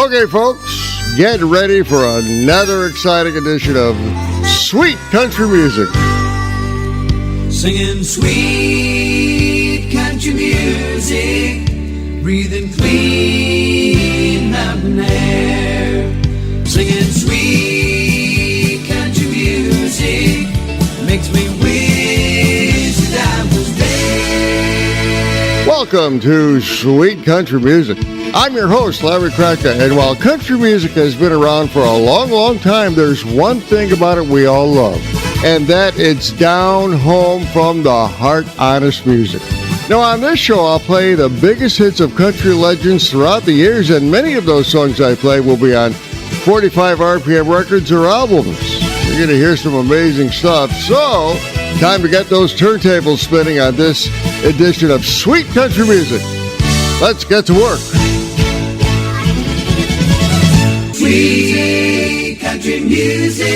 Okay, folks, get ready for another exciting edition of Sweet Country Music. Singing sweet country music, breathing clean mountain air. Singing sweet country music makes me wish that I was there. Welcome to Sweet Country Music. I'm your host, Larry Kratka, and while country music has been around for a long, long time, there's one thing about it we all love, and that it's down home from the heart, honest music. Now, on this show, I'll play the biggest hits of country legends throughout the years, and many of those songs I play will be on 45 RPM records or albums. You're going to hear some amazing stuff, so time to get those turntables spinning on this edition of Sweet Country Music. Let's get to work. Sweet country music.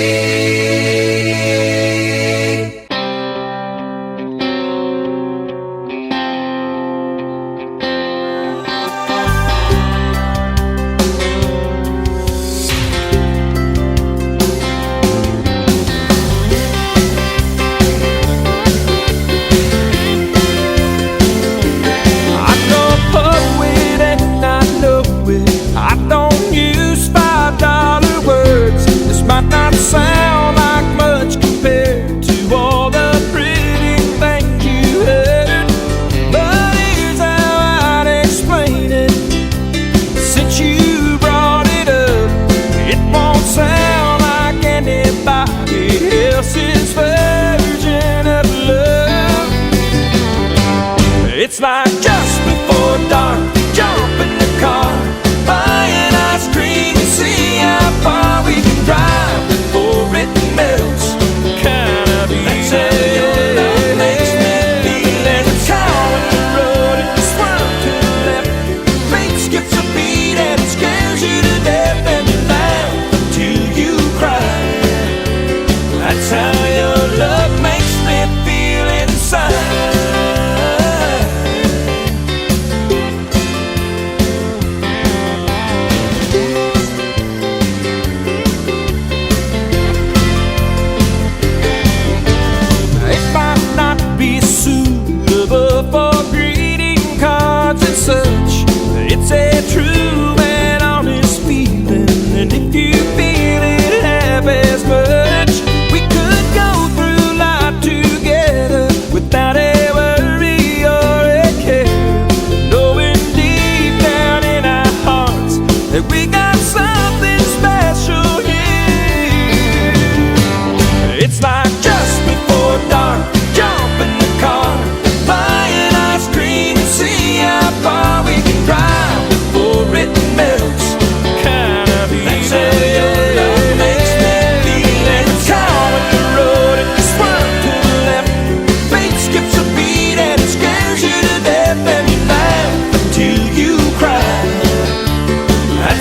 Sound like much compared to all the pretty things you heard, but here's how I'd explain it. Since you brought it up, it won't sound like anybody else's version of love. It's like just before dark, jump in the car, buying ice cream and see how far we can drive. It's a true and honest feeling, and if you feel it half as much, we could go through life together without a worry or a care, knowing deep down in our hearts that we got something special here. It's like just before dark, jump in the car, buying ice cream and see how far we can drive.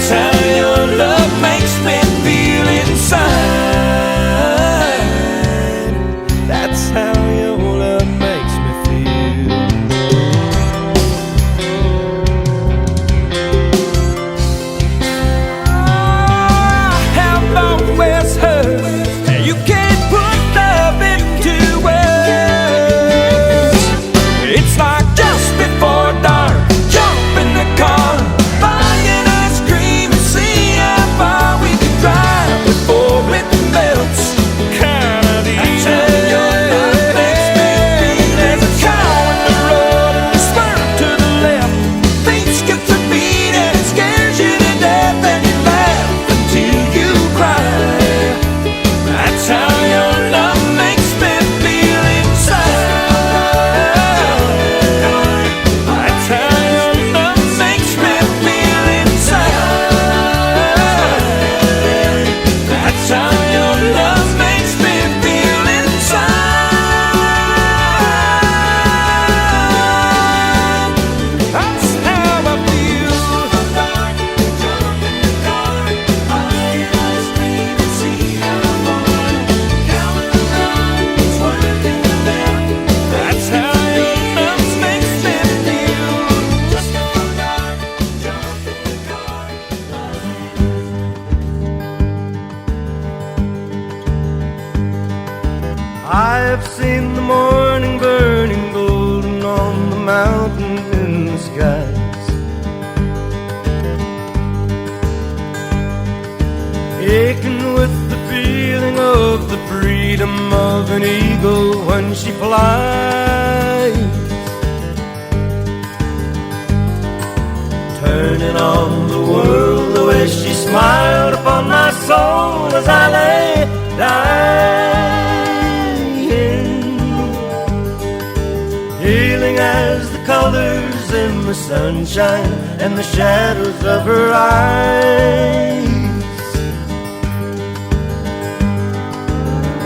Sound I've seen the morning burning golden on the mountain in the skies, aching with the feeling of the freedom of an eagle when she flies, turning on the world the way she smiled upon my soul as I lay dying, healing as the colors in the sunshine and the shadows of her eyes,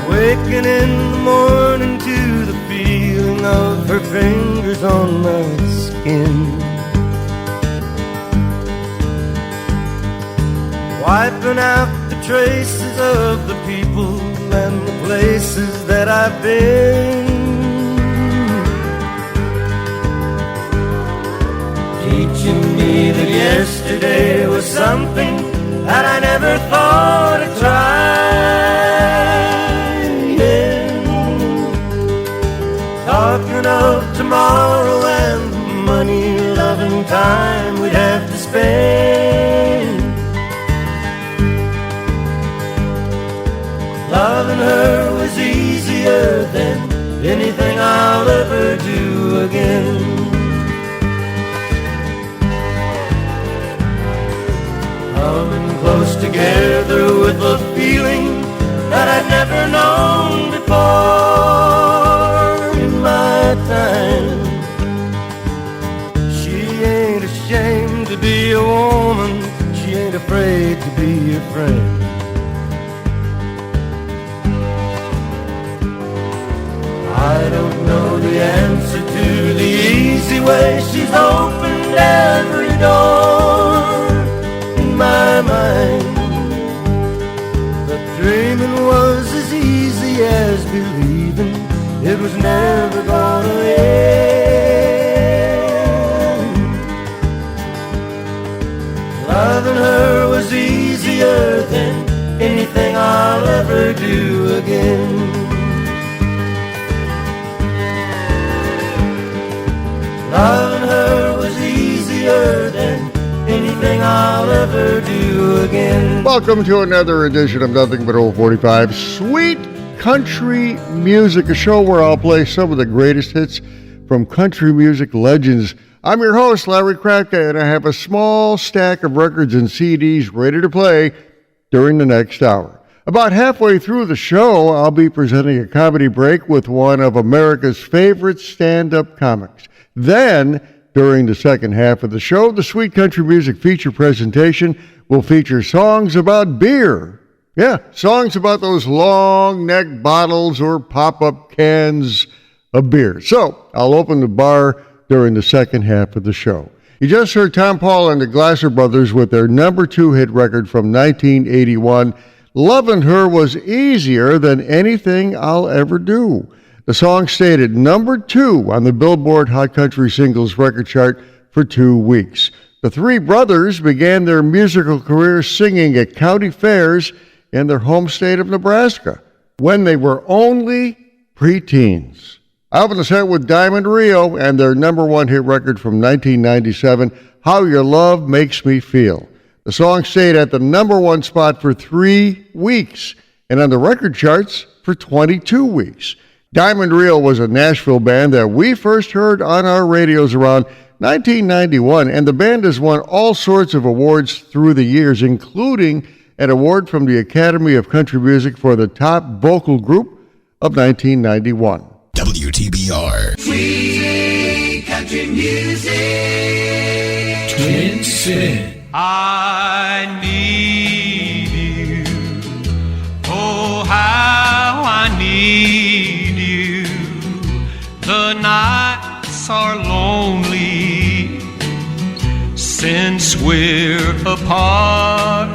waking in the morning to the feeling of her fingers on my skin, wiping out the traces of the people and the places that I've been, teaching me that yesterday was something that I never thought I'd try, talking of tomorrow and the money, love and time we'd have to spend. Loving her was easier than anything I'll ever do again. Coming close together with a feeling that I'd never known before in my time. She ain't ashamed to be a woman, she ain't afraid to be a friend. I don't know the answer to the easy way she's opened every door in my mind, but dreaming was as easy as believing it was never gonna end. Loving her was easier than anything I'll ever do again. Loving her was easier than anything I'll ever do again. Welcome to another edition of Nothing But Old 45, Sweet Country Music, a show where I'll play some of the greatest hits from country music legends. I'm your host, Larry Kratka, and I have a small stack of records and CDs ready to play during the next hour. About halfway through the show, I'll be presenting a comedy break with one of America's favorite stand-up comics. Then, during the second half of the show, the Sweet Country Music feature presentation will feature songs about beer. Yeah, songs about those long-necked bottles or pop-up cans of beer. So, I'll open the bar during the second half of the show. You just heard Tom Paul and the Glasser Brothers with their number 2 hit record from 1981, Lovin' Her Was Easier Than Anything I'll Ever Do. The song stayed at number 2 on the Billboard Hot Country Singles record chart for 2 weeks. The three brothers began their musical careers singing at county fairs in their home state of Nebraska when they were only preteens. I open the set with Diamond Rio and their number 1 hit record from 1997, How Your Love Makes Me Feel. The song stayed at the number 1 spot for 3 weeks and on the record charts for 22 weeks. Diamond Rio was a Nashville band that we first heard on our radios around 1991, and the band has won all sorts of awards through the years, including an award from the Academy of Country Music for the top vocal group of 1991. WTBR. Sweet country music. Twin City. I need you. Oh, how I need you. The nights are lonely since we're apart.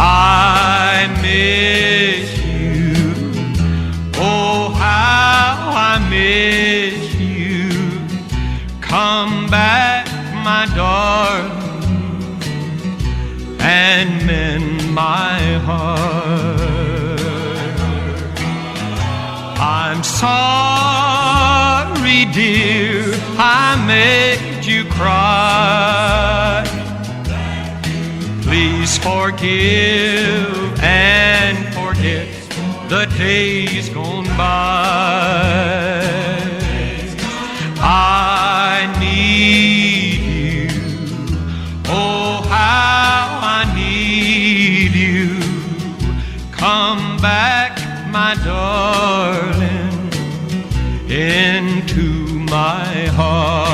I miss you. Oh, how I miss you. Come back, my darling, and mend my heart. I'm sorry, dear, I made you cry. Please forgive and forget the days gone by. I need you, oh how I need you. Come back, my darling, into my heart.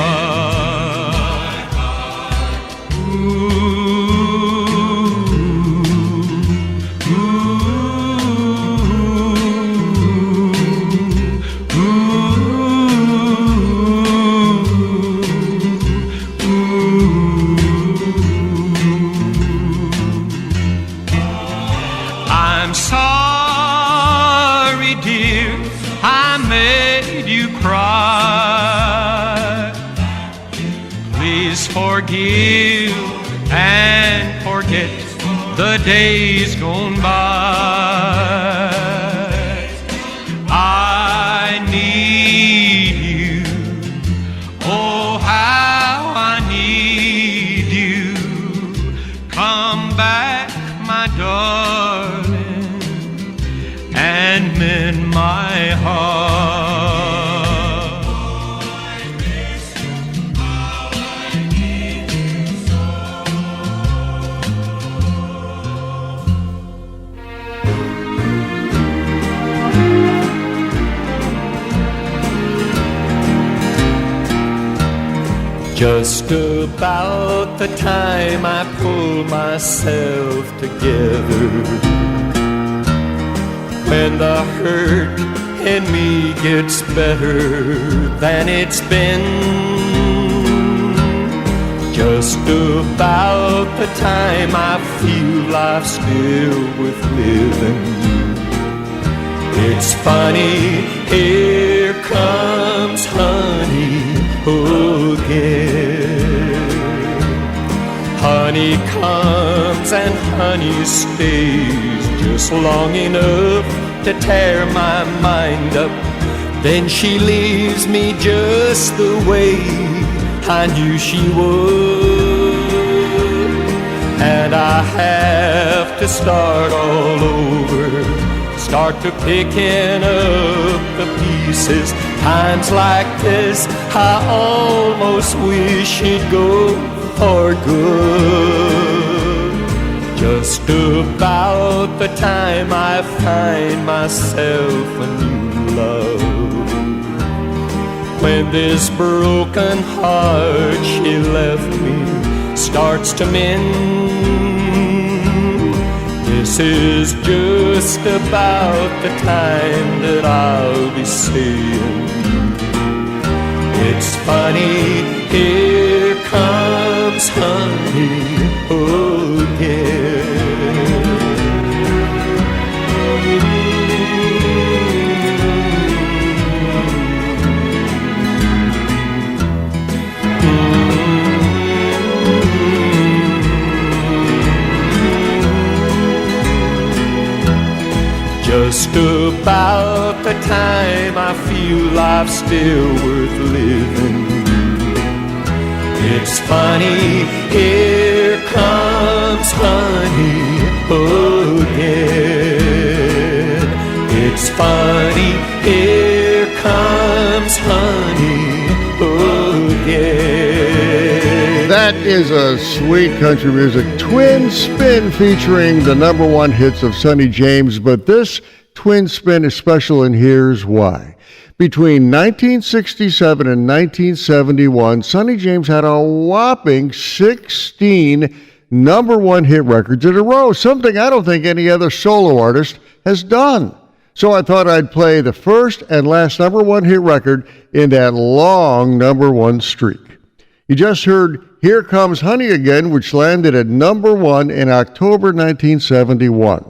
I'm sorry, dear, I made you cry. Please forgive and forget the days gone by. I need you, oh how I need you. Come back, my darling, and mend my heart. Just about the time I pull myself together, when the hurt in me gets better than it's been, just about the time I feel life's still worth living. It's funny, here comes honey again. Honey comes and honey stays just long enough to tear my mind up. Then she leaves me just the way I knew she would, and I have to start all over, start to picking up the pieces. Times like this, I almost wish it'd go for good. Just about the time I find myself a new love, when this broken heart she left me starts to mend. This is just about the time that I'll be saying, it's funny, here comes honey again. Just about the time I feel life's still worth living. It's funny, here comes honey again. It's funny, here comes honey again. That is a sweet country music twin spin featuring the number one hits of Sonny James, but this twin spin is special, and here's why. Between 1967 and 1971, Sonny James had a whopping 16 number one hit records in a row, something I don't think any other solo artist has done. So I thought I'd play the first and last number one hit record in that long number one streak. You just heard Here Comes Honey Again, which landed at number one in October 1971.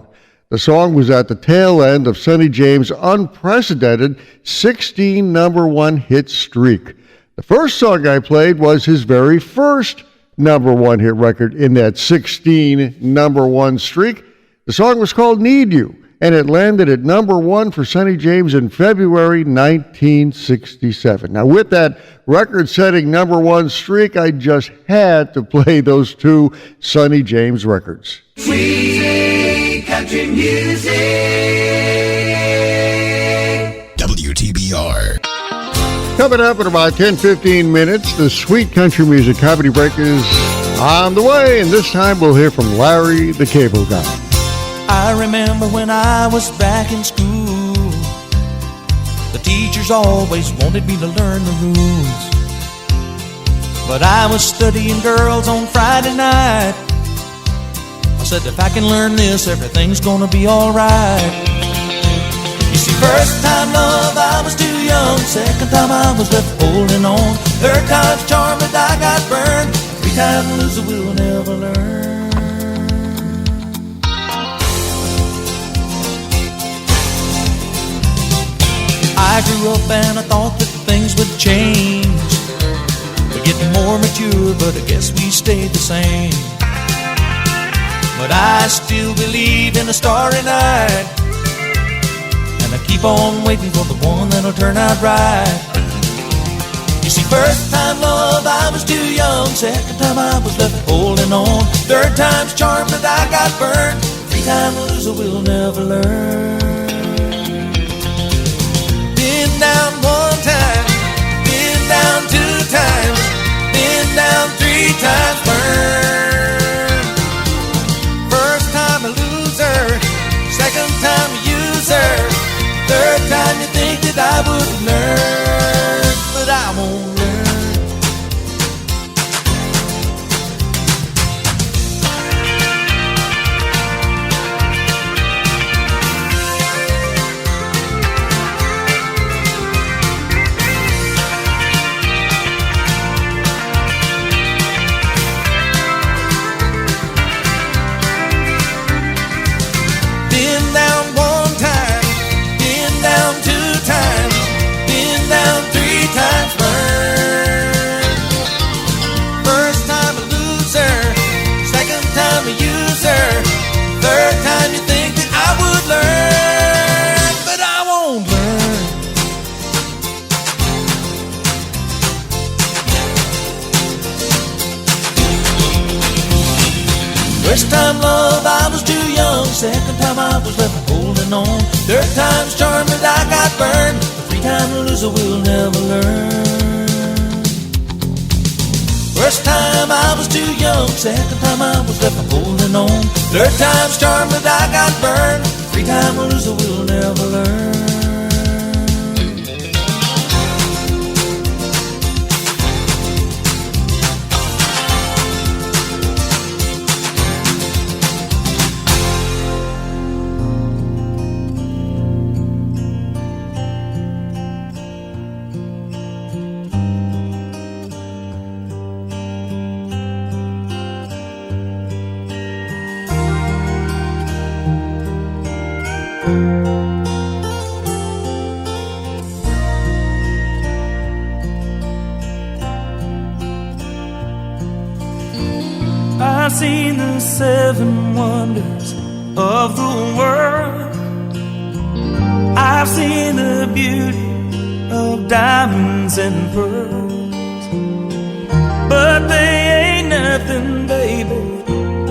The song was at the tail end of Sonny James' unprecedented 16 number one hit streak. The first song I played was his very first number one hit record in that 16 number one streak. The song was called Need You, and it landed at number 1 for Sonny James in February 1967. Now, with that record-setting number 1 streak, I just had to play those two Sonny James records. Sweet country music. WTBR. Coming up in about 10-15 minutes, the Sweet Country Music Comedy Break is on the way, and this time we'll hear from Larry the Cable Guy. I remember when I was back in school, the teachers always wanted me to learn the rules. But I was studying girls on Friday night. I said, if I can learn this, everything's gonna be alright. You see, first time love, I was too young. Second time I was left holding on. Third time's charm, but I got burned. Three time loser will never learn. I grew up and I thought that things would change. We're getting more mature, but I guess we stayed the same. But I still believe in a starry night, and I keep on waiting for the one that'll turn out right. You see, first time love, I was too young. Second time I was left holding on. Third time's charm, but I got burned. Three time loser will never learn. Been down one time, been down two times, been down three times burned. First time a loser, second time a user, third time you think that I would learn, but I won't learn. Third time you think that I would learn, but I won't learn. First time love, I was too young. Second time I was left holding on. Third time's charm, but I got burned. The three time loser will never learn. First time I was too young, second time I was left holding on. Third time's charm, but I got burned. Three time loser will never learn. I've seen the seven wonders of the world. I've seen the beauty of diamonds and pearls, but they ain't nothing, baby.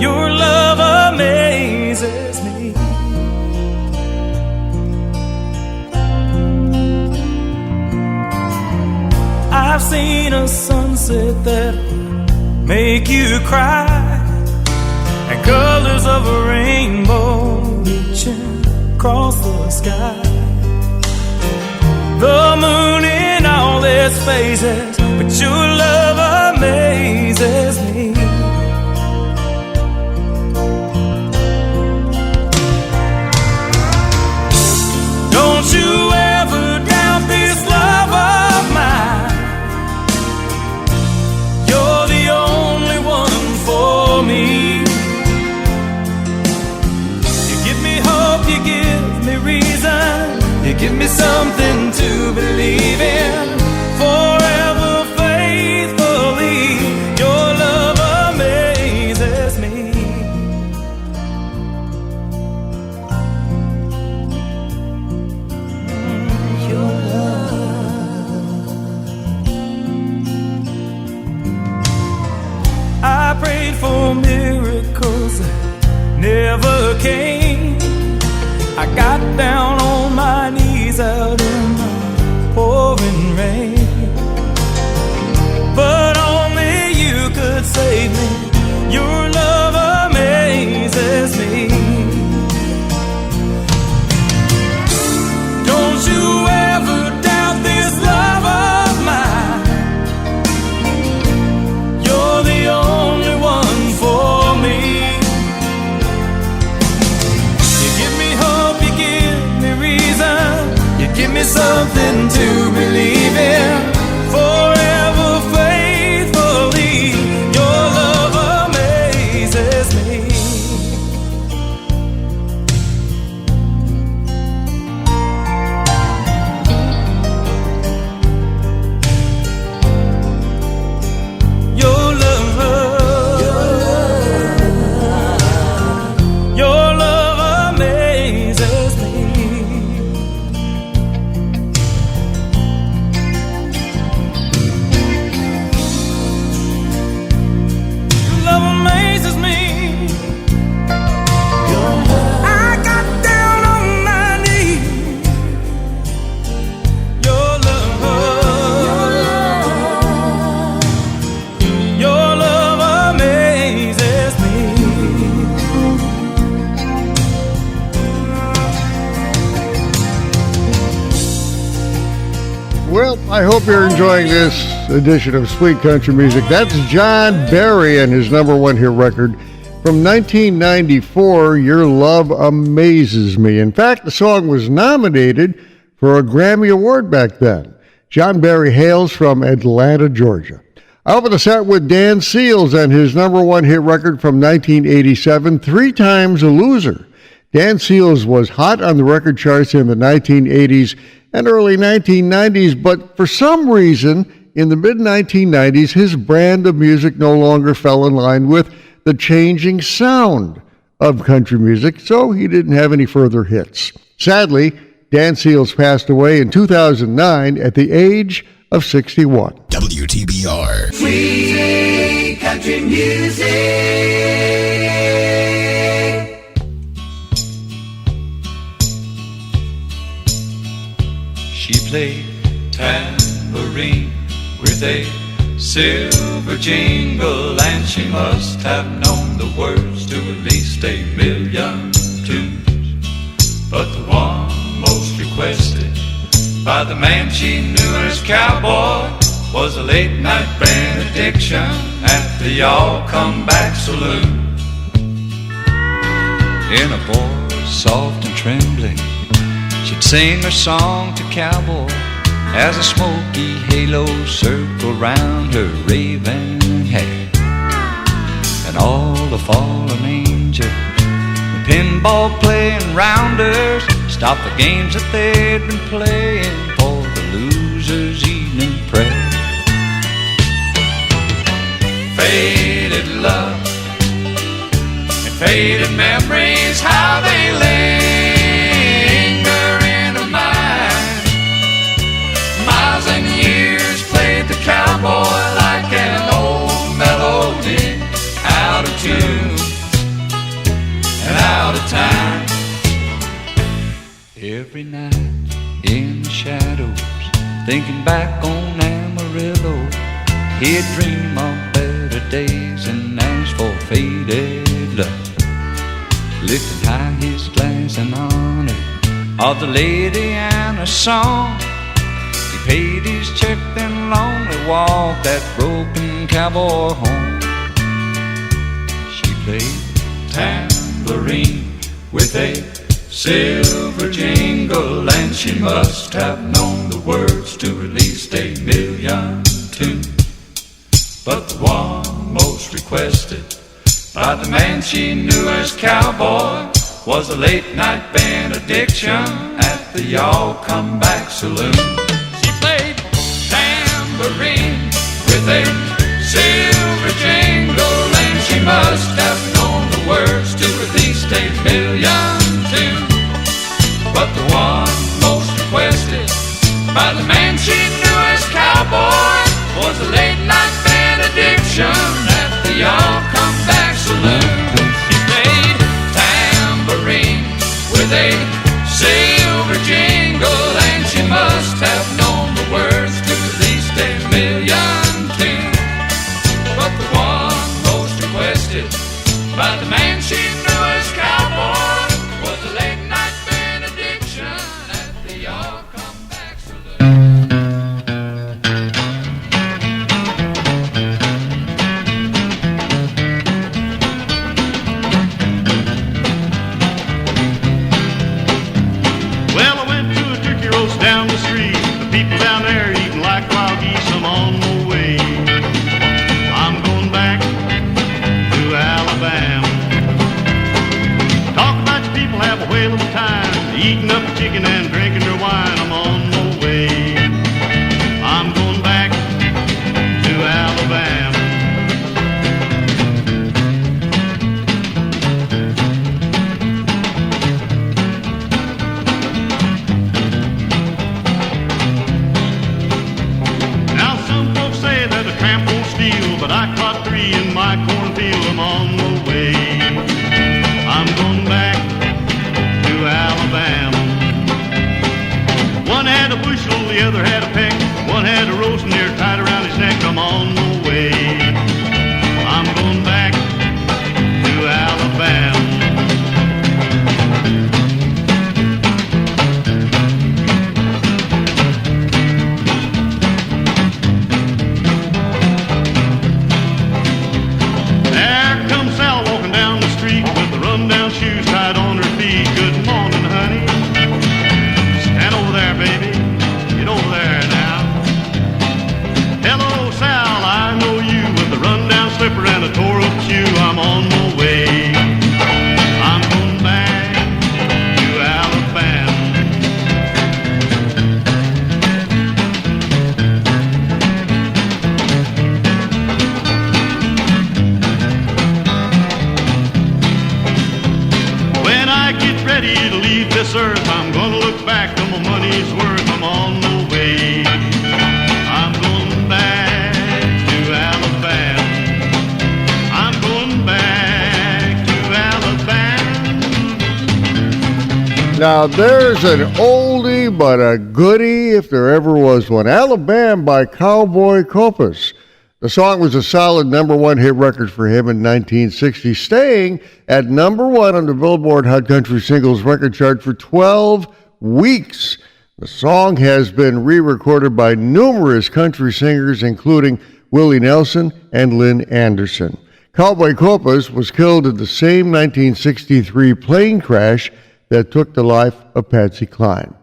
Your love amazes me. I've seen a sunset that make you cry, and colors of a rainbow reaching across the sky. The moon in all its phases, but your love amazes me. Don't you ever doubt this love of mine. You're the only one for me. You give me hope, you give me reason, you give me something to believe in. Forever faithfully, your love amazes me. miracles that never came. I got down on my knees out in the pouring rain, but only you could save me. Your love amazes me. Don't you ever doubt this love of mine. You're the only one for me. You give me hope, you give me reason, you give me something to believe in. Forever faithfully, your love amazes me. Well, I hope you're enjoying this edition of Sweet Country Music. That's John Barry and his number one hit record from 1994, Your Love Amazes Me. In fact, the song was nominated for a Grammy Award back then. John Barry hails from Atlanta, Georgia. I open the set with Dan Seals and his number one hit record from 1987, Three Times a Loser. Dan Seals was hot on the record charts in the 1980s and early 1990s, but for some reason, in the mid-1990s, his brand of music no longer fell in line with the changing sound of country music, so he didn't have any further hits. Sadly, Dan Seals passed away in 2009 at the age of 61. WTBR. Sweet country music. She played tambourine with a silver jingle, and she must have known the words to at least 1,000,000 tunes. But the one most requested by the man she knew as cowboy was a late night benediction at the Y'all Come Back Saloon. In a voice soft and trembling, she'd sing her song to cowboy as a smoky halo circled round her raven hair. And all the fallen angels, the pinball playing rounders, stopped the games that they'd been playing for the loser's evening prayer. Faded love and faded memories, how they linger in her mind. Miles and years played the cowboy like an old melody, out of tune and out of time. Every night in the shadows, thinking back on Amarillo, he'd dream of better days and ask for faded love. Lifting high his glass in honor of the lady and her song, he paid his check then lonely walked that broken cowboy home. She played tambourine with a silver jingle, and she must have known the words to at least 1,000,000 tunes. But the one most requested by the man she knew as cowboy was a late night benediction at the Y'all Come Back Saloon. She played tambourine with a silver jingle, and she must have known the words to at least 1,000,000 tunes. But the one most requested by the man she knew as cowboy was a late night benediction at the Y'all Come Back Saloon. it. But the man she knew as cowboy was a late night benediction at the all come back saloon. Well, I went to a turkey roast down the street. The people down there eating like wild geese. I'm on my way. I'm going back to Alabama. Talk about your people have a whale of a time, eating up chicken and drinking their wine. I'm on my way. I'm going back to Alabama. Now some folks say that a tramp won't steal, but I caught 3 in my cornfield. I'm on my way. I'm going back to Alabama. One had a bushel, the other had a peck. One had a roast near tied around his neck. I'm on my way. I'm going back to Alabama. There comes Sal walking down the street with the run-down shoes tied on her feet. Good morning, honey. Stand over there, baby. Get over there now. Hello, Sal, I know you with the run-down slipper and a tore-up shoe. I'm on my way. I'm going back to Alabama. When I get ready to leave this earth, I'm gonna look back on my money's worth. I'm on my way. I'm going back to Alabama. I'm going back to Alabama. Now, there's an oldie but a goodie, if there ever was one. Alabama by Cowboy Copas. The song was a solid #1 hit record for him in 1960, staying at #1 on the Billboard Hot Country Singles record chart for 12 weeks. The song has been re-recorded by numerous country singers, including Willie Nelson and Lynn Anderson. Cowboy Copas was killed in the same 1963 plane crash that took the life of Patsy Cline.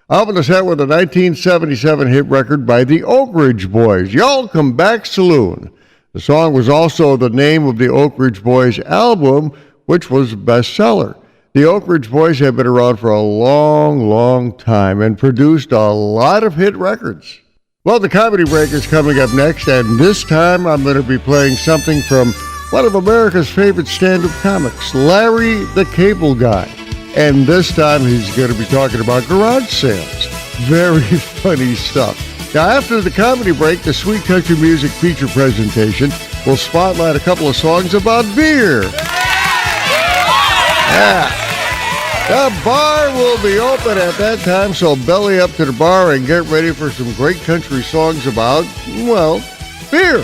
Opened the set with a 1977 hit record by the Oak Ridge Boys, Y'all Come Back Saloon. The song was also the name of the Oak Ridge Boys album, which was a bestseller. The Oak Ridge Boys have been around for a long, long time and produced a lot of hit records. Well, the comedy break is coming up next, and this time I'm going to be playing something from one of America's favorite stand-up comics, Larry the Cable Guy. And this time he's going to be talking about garage sales. Very funny stuff. Now, after the comedy break, the Sweet Country Music feature presentation will spotlight a couple of songs about beer. Yeah. The bar will be open at that time, so belly up to the bar and get ready for some great country songs about, well, beer.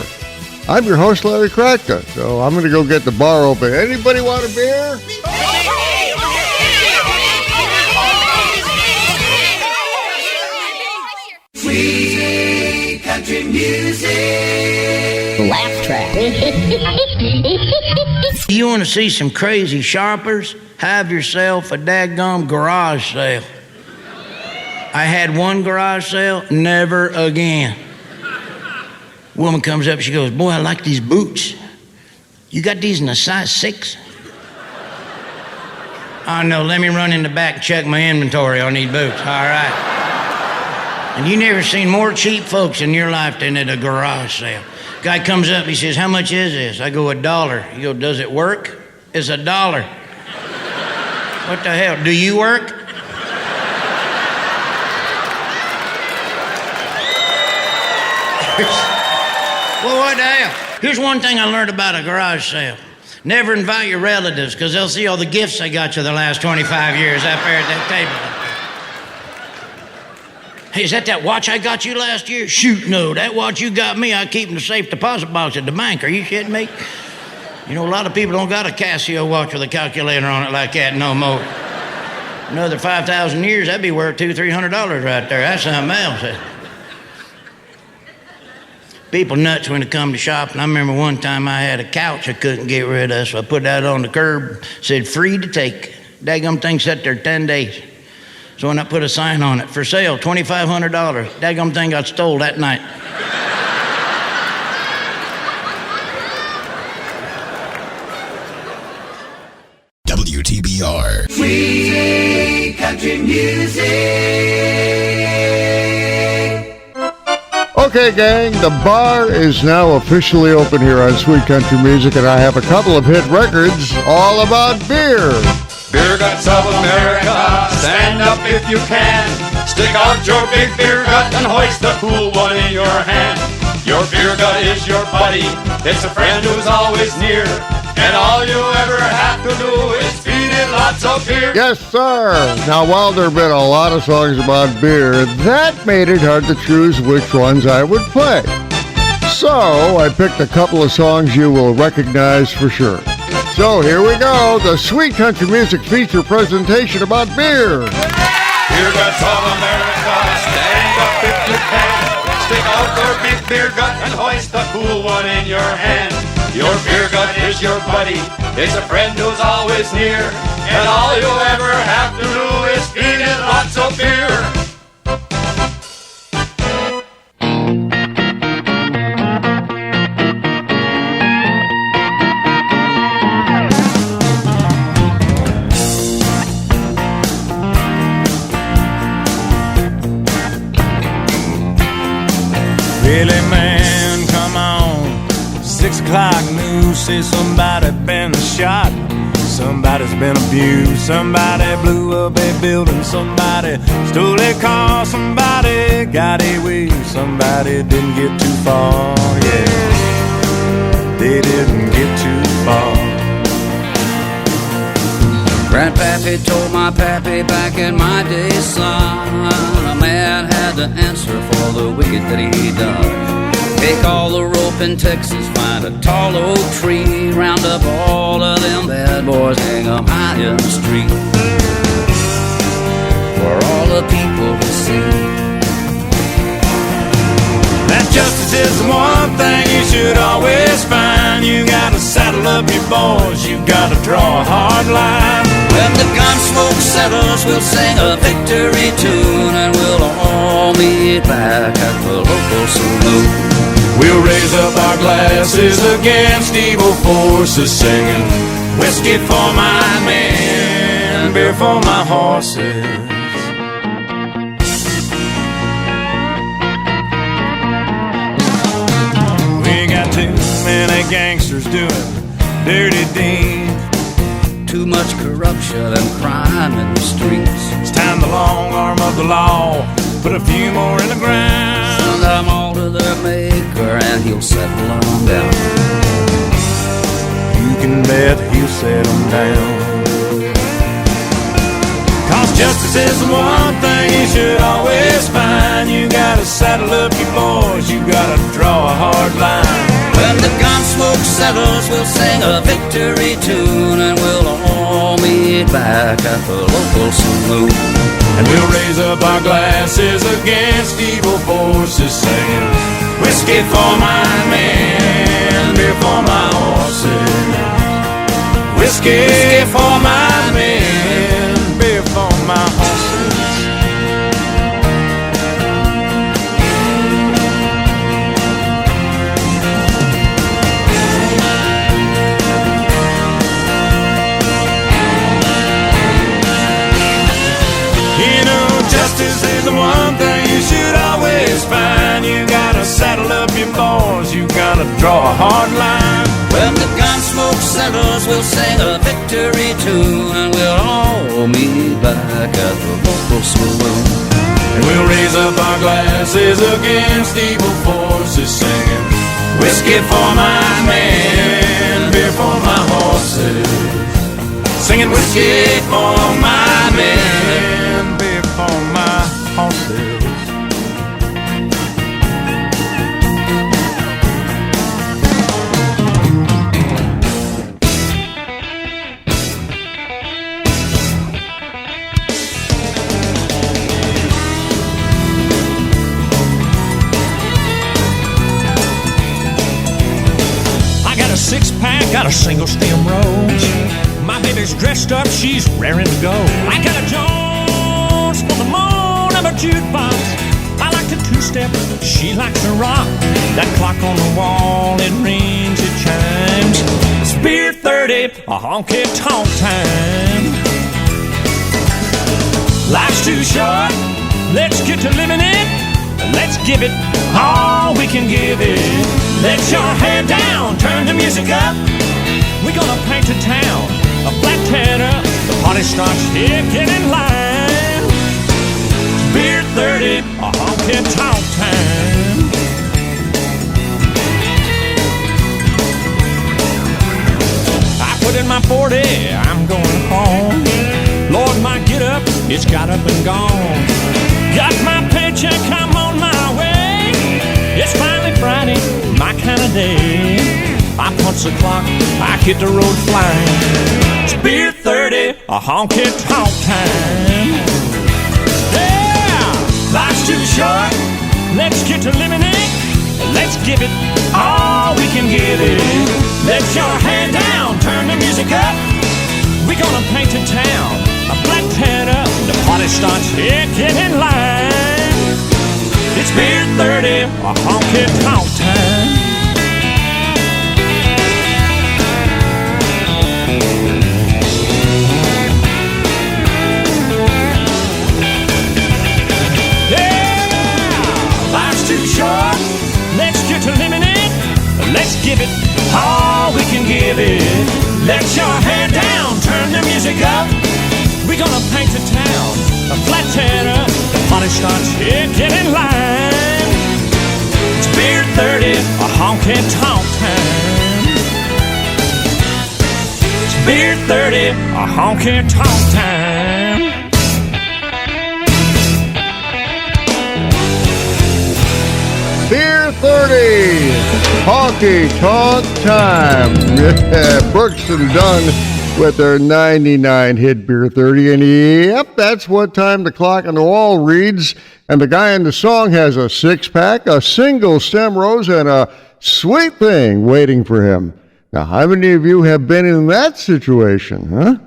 I'm your host, Larry Kratka, so I'm going to go get the bar open. Anybody want a beer? Sweet country music. Laugh track. You want to see some crazy sharpers? Have yourself a daggum garage sale. I had one garage sale, never again. Woman comes up, she goes, boy, I like these boots. You got these in a size 6? Oh, no, let me run in the back and check my inventory on these boots. All right. And you never seen more cheap folks in your life than at a garage sale. Guy comes up, he says, how much is this? I go, $1. He goes, does it work? It's $1. What the hell? Do you work? Well, what the hell? Here's one thing I learned about a garage sale. Never invite your relatives, because they'll see all the gifts they got you the last 25 years up there at that table. Hey, is that watch I got you last year? Shoot, no. That watch you got me, I keep in the safe deposit box at the bank. Are you shitting me? You know, a lot of people don't got a Casio watch with a calculator on it like that no more. Another 5,000 years, that'd be worth $200-300 right there. That's something else. People nuts when it come to shopping. I remember one time I had a couch I couldn't get rid of, so I put that on the curb, said free to take. Daggum thing sat there 10 days. So when I put a sign on it, for sale, $2,500. Daggum thing got stole that night. WTBR. Sweet country music. Okay, gang, the bar is now officially open here on Sweet Country Music, and I have a couple of hit records all about beer. Beer guts of America, stand up if you can. Stick out your big beer gut and hoist the cool one in your hand. Your beer gut is your buddy, it's a friend who's always near. And all you ever have to do is feed it lots of beer. Yes, sir. Now, while there have been a lot of songs about beer, that made it hard to choose which ones I would play. So, I picked a couple of songs you will recognize for sure. So, here we go, the Sweet Country Music feature presentation about beer. Beer guts of America, stand up if you can. Stick out your big beer gut and hoist the cool one in your hand. Your beer gut is your buddy, it's a friend who's always near. And all you ever have to do is feed it lots of beer. Really, man, come on. 6 o'clock news says somebody been shot. Somebody's been abused. Somebody blew up a building. Somebody stole a car. Somebody got away. Somebody didn't get too far. Yeah, they didn't get too far. Grandpappy told my pappy back in my day, son, a man had to answer for the wicked that he done. Take all the rope in Texas, find a tall oak tree, round up all of them bad boys, hang 'em high in the street, for all the people to see. That justice is the one thing you should always find. You gotta saddle up your boys, you gotta draw a hard line. When the gun smoke settles, we'll sing a victory tune, and we'll all meet back at the local saloon. We'll raise up our glasses against evil forces, singing whiskey for my men, beer for my horses. We got too many gangsters doing dirty deeds, too much corruption and crime in the streets. it's time the long arm of the law put a few more in the ground. Send them all to their maker and he'll settle them down. You can bet he'll settle them down. Cause justice is the one thing you should always find. You gotta saddle up your boys, you gotta draw a hard line. When the gun smoke settles, we'll sing a victory tune, and we'll all meet back at the local saloon. And we'll raise up our glasses against evil forces, singing whiskey for my men, beer for my horses. Whiskey for my men, beer for my horses. Justice is the one thing you should always find. You gotta saddle up your boys, you gotta draw a hard line. When the gun smoke settles, we'll sing a victory tune, and we'll all meet back at the local saloon. And we'll raise up our glasses against evil forces, singing whiskey for my men, beer for my horses. Singing whiskey for my men, beer for my horses. roads. My baby's dressed up, she's raring to go. I got a Jones for the moon of a jukebox. I like to two-step, she likes to rock. That clock on the wall, it rings, it chimes. It's beer 30, a honky-tonk time. Life's too short, let's get to living it. Let's give it all we can give it. Let your head down, turn the music up. We're gonna paint the town a black cat up. The party starts here, get in line. Beer 30, a honky-tonk time. I put in my 40, I'm going home. Lord, my get up, it's got up and gone. Got my paycheck, I'm on my way. It's finally Friday, my kind of day. I punch the clock, I hit the road flying. It's beer 30, a honky-tonk time. Yeah, life's too short, let's get to living it. Let's give it all we can give it. Let your hand down, turn the music up. We're gonna paint the town a black cat up. The party starts here, get in line. It's beer 30, a honky-tonk time. Too short, let's get to living it. Let's give it all we can give it. Let your head down, turn the music up. We're gonna paint the town a flat tat up. The party starts here, get in line. It's beer 30, a honky-tonk time. It's beer 30, a honky-tonk time. Beer 30, honky-tonk time. Yeah, Brooks and Dunn with their 99 hit Beer 30. And yep, that's what time the clock on the wall reads. And the guy in the song has a six-pack, a single stem rose, and a sweet thing waiting for him. Now, how many of you have been in that situation, huh?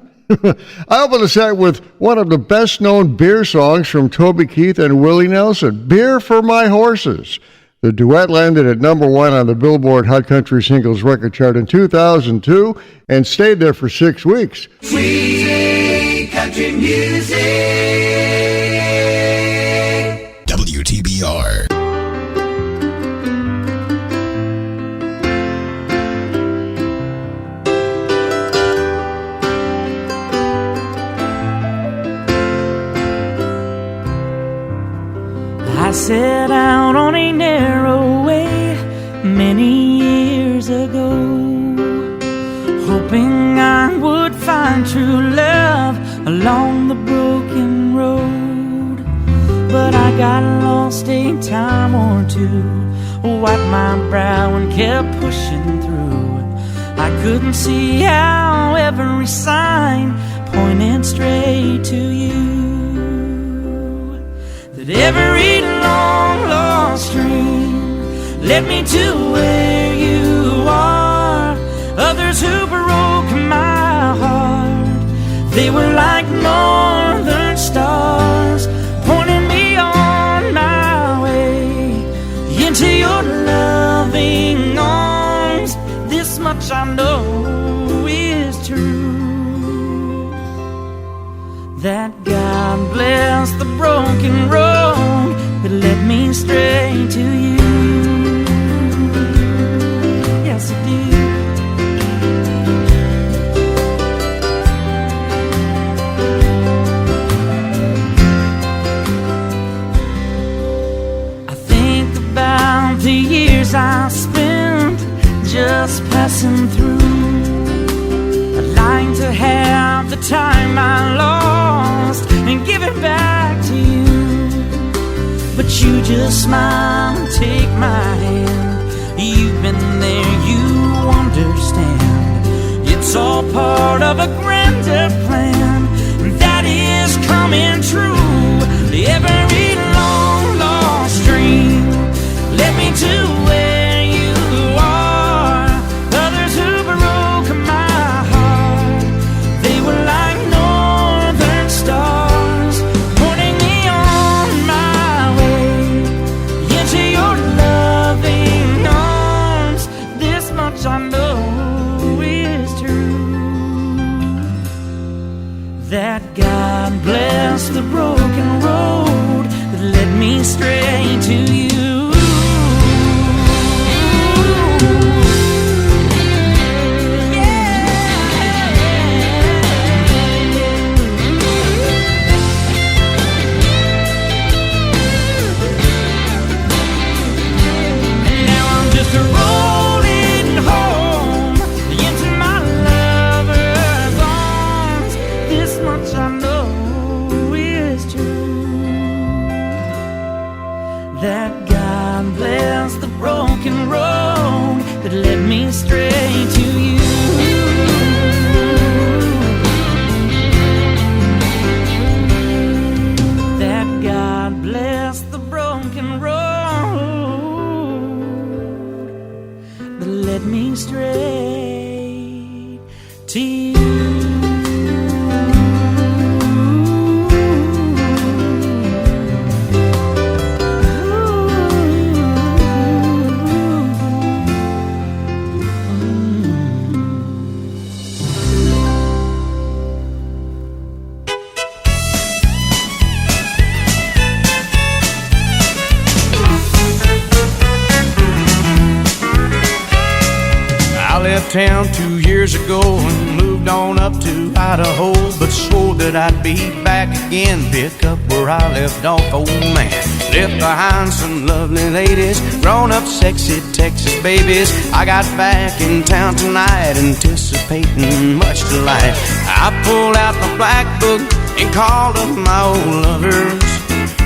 I open the set with one of the best-known beer songs from Toby Keith and Willie Nelson, Beer for My Horses. The duet landed at number 1 on the Billboard Hot Country Singles Record Chart in 2002 and stayed there for 6 weeks. Sweet country music. WTBR. I set out on a narrow way many years ago, hoping I would find true love along the broken road. But I got lost a time or two, wiped my brow and kept pushing through. I couldn't see how every sign pointed straight to you. That every long lost dream led me to where you are. Others who broke my heart, they were like northern stars, pointing me on my way into your loving arms. This much I know is true, that God bless the broken road that led me straight to you. Yes, it did. I think about the years I spent just passing through. I'd like to have the time I lost and give it back to you, but you just smile and take my hand. You've been there, you understand. It's all part of a grander plan that is coming true. Every long lost dream led me to where you are. Others who broke my that God bless the broken road that led me straight to you. Straight to you. That God bless the broken road that led me straight to you. Town 2 years ago and moved on up to Idaho, but swore that I'd be back again, pick up where I left off. Old man left behind some lovely ladies, grown up sexy Texas babies. I got back in town tonight anticipating much delight. I pulled out my black book and called up my old lovers.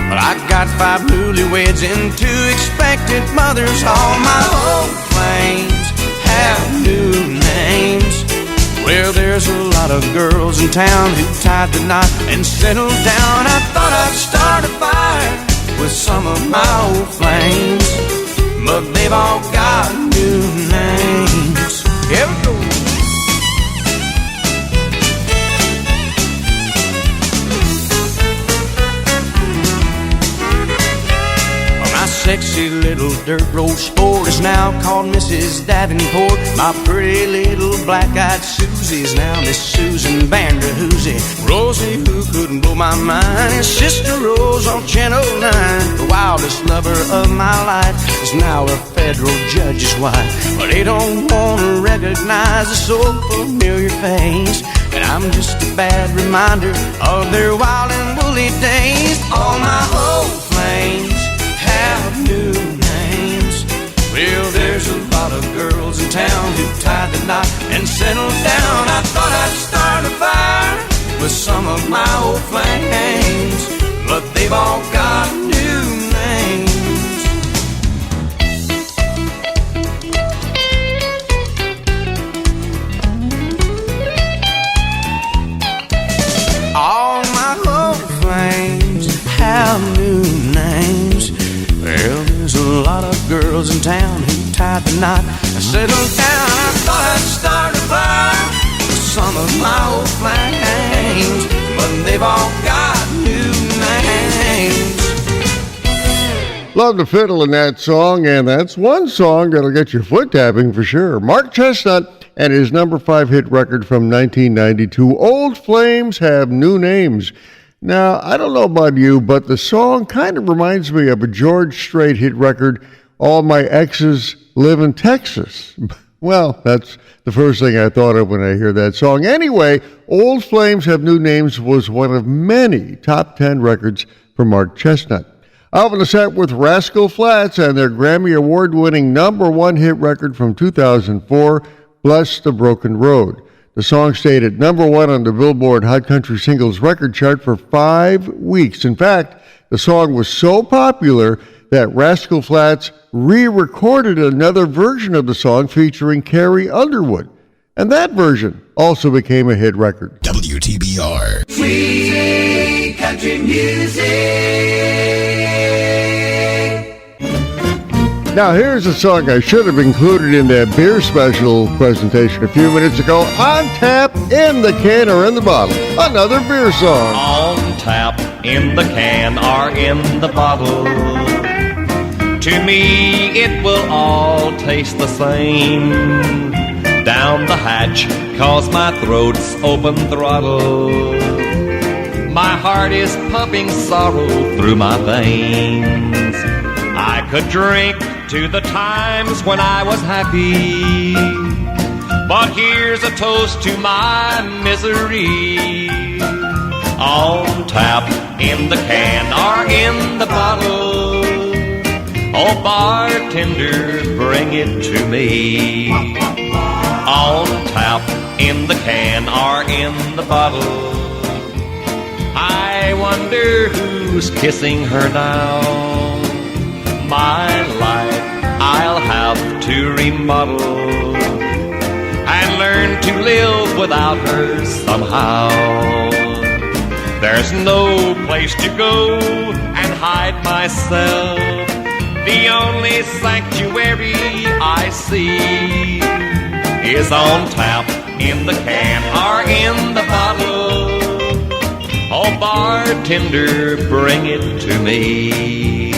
Well, I got 5 newlyweds and 2 expected mothers. All my old flames have new names. Well, there's a lot of girls in town who tied the knot and settled down. I thought I'd start a fire with some of my old flames, but they've all got new names. Here we go. Sexy little dirt road sport is now called Mrs. Davenport. My pretty little black-eyed Susie's now Miss Susan Vanderhoosie. Rosie, who couldn't blow my mind, is Sister Rose on Channel 9. The wildest lover of my life is now a federal judge's wife. But they don't want to recognize a so familiar face, and I'm just a bad reminder of their wild and woolly days. All my old flames have new names. Well, there's a lot of girls in town who tied the knot and settled down. I thought I'd start a fire with some of my old flames, but they've all got new names. All my old flames have new names. Well, there's a lot of girls in town who tied the knot and settled down. I thought I'd start a fire with some of my old flames, but they've all got new names. Love the fiddle in that song, and that's one song that'll get your foot tapping for sure. Mark Chestnut and his number 5 hit record from 1992, Old Flames Have New Names. Now, I don't know about you, but the song kind of reminds me of a George Strait hit record, All My Exes Live in Texas. Well, that's the first thing I thought of when I hear that song. Anyway, Old Flames Have New Names was one of many top 10 records for Mark Chestnut. Out on the set with Rascal Flatts and their Grammy Award-winning number 1 hit record from 2004, Bless the Broken Road. The song stayed at number 1 on the Billboard Hot Country Singles record chart for 5 weeks. In fact, the song was so popular that Rascal Flatts re-recorded another version of the song featuring Carrie Underwood. And that version also became a hit record. WTBR. Sweet country music. Now here's a song I should have included in that beer special presentation a few minutes ago. On tap, in the can, or in the bottle. Another beer song. On tap, in the can, or in the bottle. To me, it will all taste the same. Down the hatch, 'cause my throat's open throttle. My heart is pumping sorrow through my veins. I could drink to the times when I was happy, but here's a toast to my misery. On tap, in the can, or in the bottle. Oh, bartender, bring it to me. On tap, in the can, or in the bottle. I wonder who's kissing her now. My life I'll have to remodel and learn to live without her somehow. There's no place to go and hide myself. The only sanctuary I see is on tap, in the can, or in the bottle. Oh, bartender, bring it to me.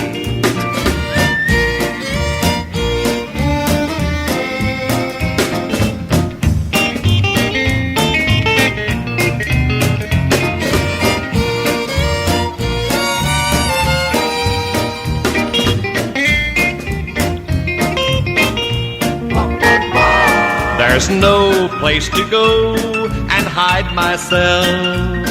There's no place to go and hide myself.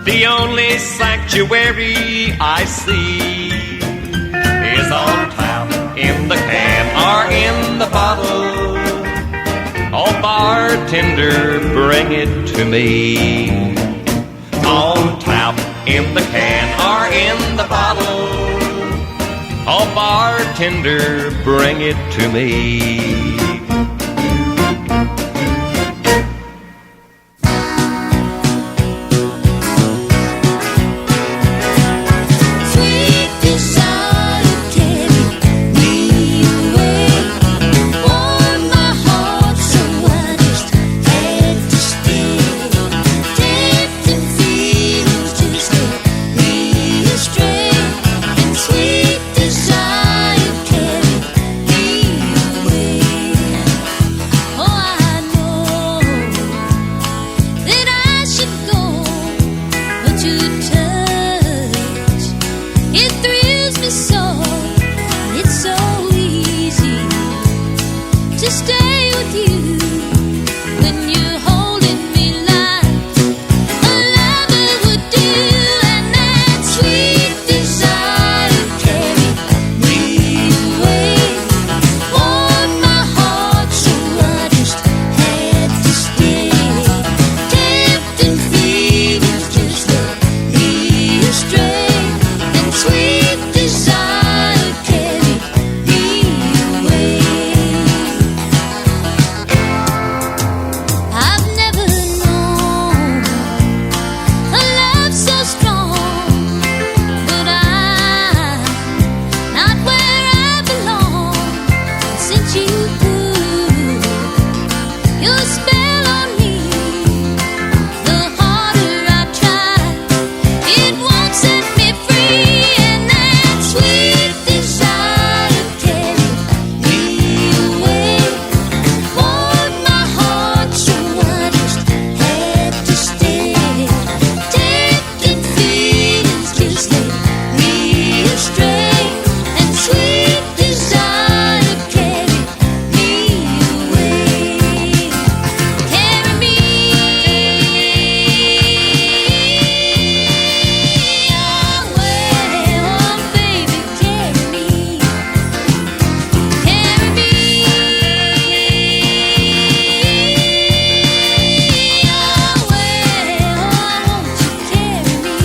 The only sanctuary I see is on tap, in the can, or in the bottle. Oh, bartender, bring it to me. On tap, in the can, or in the bottle. Oh, bartender, bring it to me.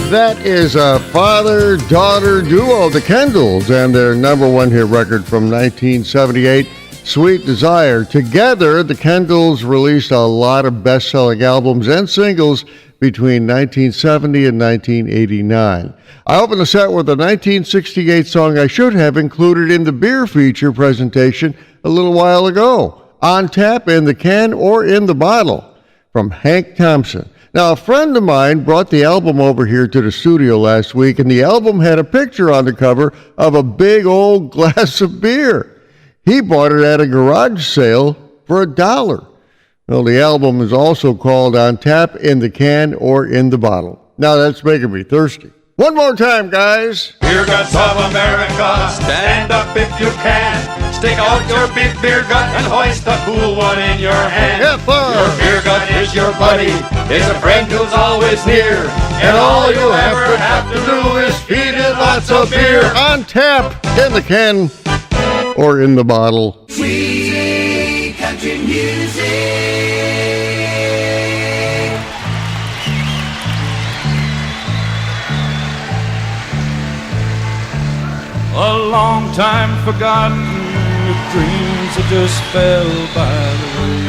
That is a father-daughter duo, the Kendalls, and their number one hit record from 1978, Sweet Desire. Together, the Kendalls released a lot of best-selling albums and singles between 1970 and 1989. I opened the set with a 1968 song I should have included in the beer feature presentation a little while ago, On Tap, in the Can, or in the Bottle, from Hank Thompson. Now, a friend of mine brought the album over here to the studio last week, and the album had a picture on the cover of a big old glass of beer. He bought it at a garage sale for $1. Well, the album is also called On Tap, in the Can, or in the Bottle. Now that's making me thirsty. One more time, guys. Beer guts of America, stand up if you can. Stick out your big beer gut and hoist a cool one in your hand. Have fun. Your beer gut is your buddy, is a friend who's always near. And all you ever have to do is feed it lots of beer. On tap, in the can, or in the bottle. Sweet country music. A long time forgotten, your dreams that just fell by the way.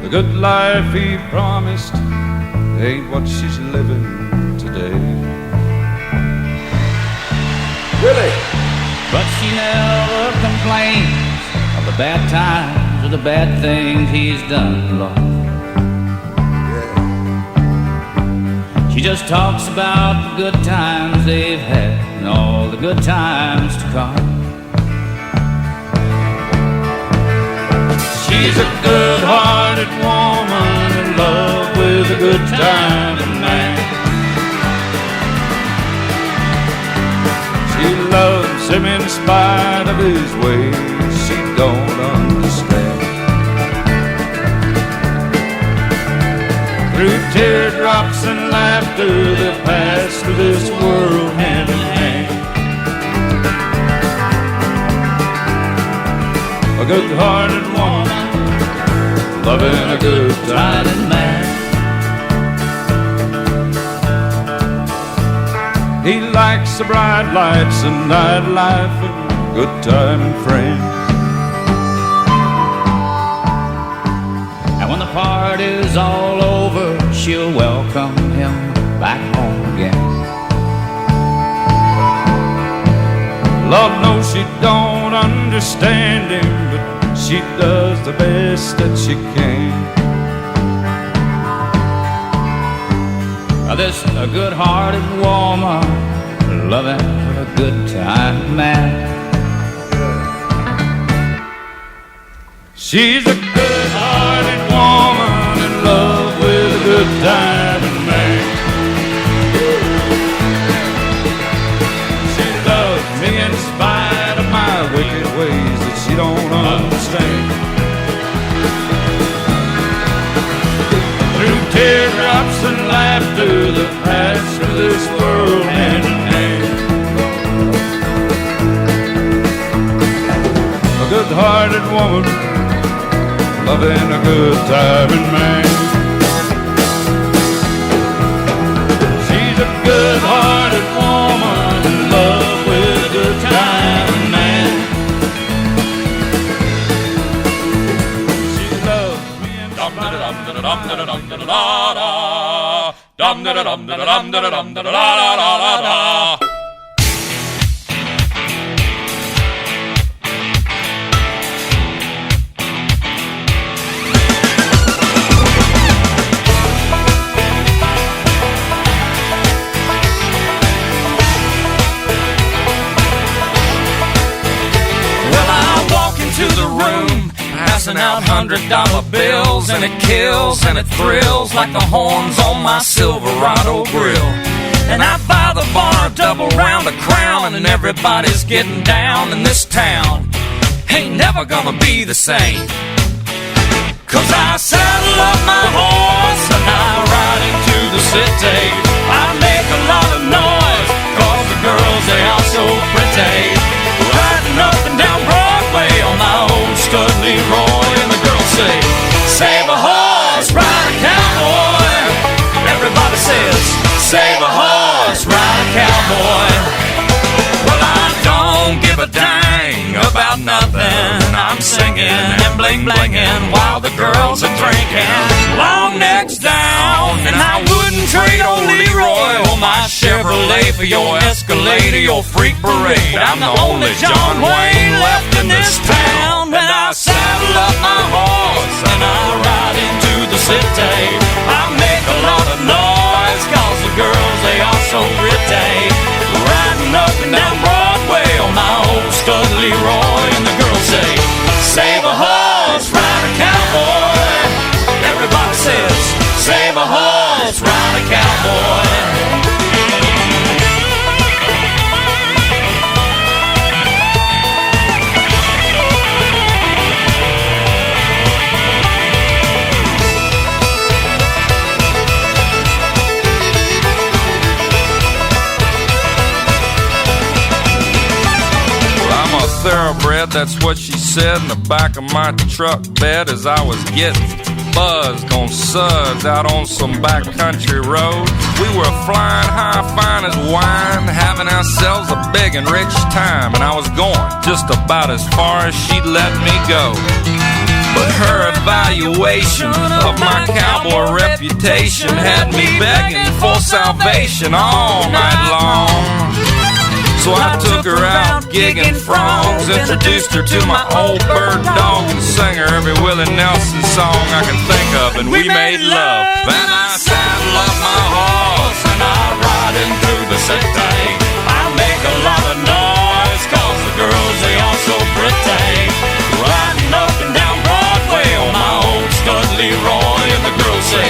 The good life he promised ain't what she's living today. Really? But she never complains of the bad times or the bad things he's done, Lord. She just talks about the good times they've had and all the good times to come. She's a good-hearted woman in love with a good-timing man. She loves him in spite of his ways she don't understand. Through teardrops and laughter that pass through this world hand in hand. A good-hearted woman loving a good-timing man. He likes the bright lights and nightlife and good-timing friends. And when the party's all over, she'll welcome him back home again. Lord knows she don't understand him, but she does the best that she can. Now this a good-hearted woman loving a good-time man. She's a good-hearted woman in love with a good-timing man. She loves me in spite of my wicked ways that she don't understand. Through teardrops and laughter that pass through this world hand in hand. A good-hearted woman loving a good-timing man. She's a good-hearted woman in love with a good-timing man. She loves me in spite of passing out $100 bills, and it kills and it thrills like the horns on my Silverado grill. And I buy the bar a double round of Crown, and everybody's getting down in this town. Ain't never gonna be the same, 'cause I saddle up my horse and I ride into the city. I make a lot of noise 'cause the girls, they are so pretty. Riding up and down Broadway on my old stud Leroy, and the girls say, save a horse, ride a cowboy. Everybody says, save a horse, ride a cowboy. Well, I don't give a dang about nothing. I'm singing and bling-blinging while the girls are drinking. Long necks down, and I wouldn't trade old Leroy or my Chevrolet for your Escalade or your freak parade. I'm the only John Wayne left in this town. And I saddle up my horse and I ride into the city. I make a lot of noise 'cause the girls, they are so pretty. Riding up and down Broadway on my old stud Leroy, and the girls say, save a horse, ride a cowboy. Everybody say, that's what she said in the back of my truck bed as I was getting buzzed on suds out on some backcountry road. We were flying high, fine as wine, having ourselves a big and rich time, and I was going just about as far as she'd let me go. But her evaluation of my cowboy reputation had me begging for salvation all night long. So I took her out gigging frogs, introduced her to my old bird dog, and sang her every Willie Nelson song I can think of, and we made love. And I saddle up my horse and I ride him through the city. I make a lot of noise 'cause the girls, they all so pretty. Riding up and down Broadway on my old stud Leroy, and the girls say,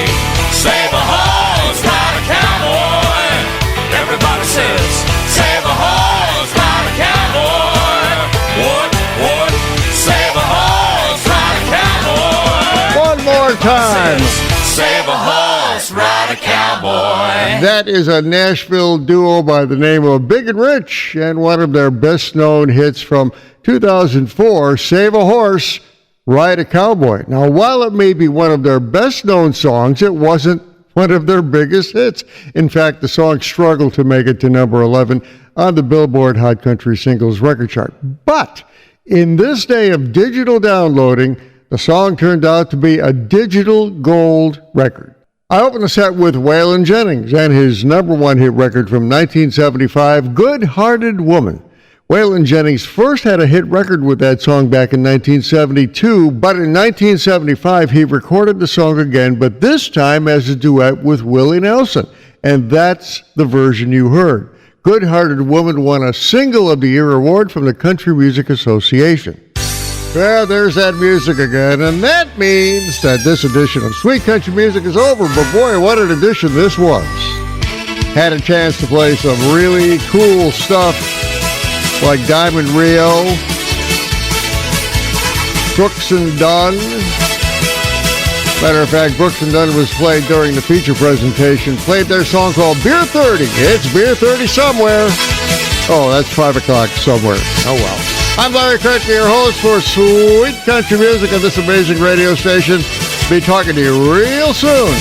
save a horse, ride a cowboy. Everybody says, save a horse, ride a cowboy. What? Save a horse, ride a cowboy. One more time. Save a horse, ride a cowboy. That is a Nashville duo by the name of Big and Rich, and one of their best-known hits from 2004, Save a Horse, Ride a Cowboy. Now, while it may be one of their best-known songs, it wasn't one of their biggest hits. In fact, the song struggled to make it to number 11 on the Billboard Hot Country Singles record chart. But in this day of digital downloading, the song turned out to be a digital gold record. I opened the set with Waylon Jennings and his number one hit record from 1975, Good-Hearted Woman. Waylon Jennings first had a hit record with that song back in 1972, but in 1975 he recorded the song again, but this time as a duet with Willie Nelson. And that's the version you heard. Good-Hearted Woman won a Single of the Year award from the Country Music Association. Well, there's that music again, and that means that this edition of Sweet Country Music is over, but boy, what an edition this was. Had a chance to play some really cool stuff like Diamond Rio, Brooks and Dunn. Matter of fact, Brooks and Dunn was played during the feature presentation, played their song called Beer 30. It's Beer 30 somewhere. Oh, that's 5 o'clock somewhere. Oh, well. I'm Larry Kratka, your host for Sweet Country Music on this amazing radio station. Be talking to you real soon.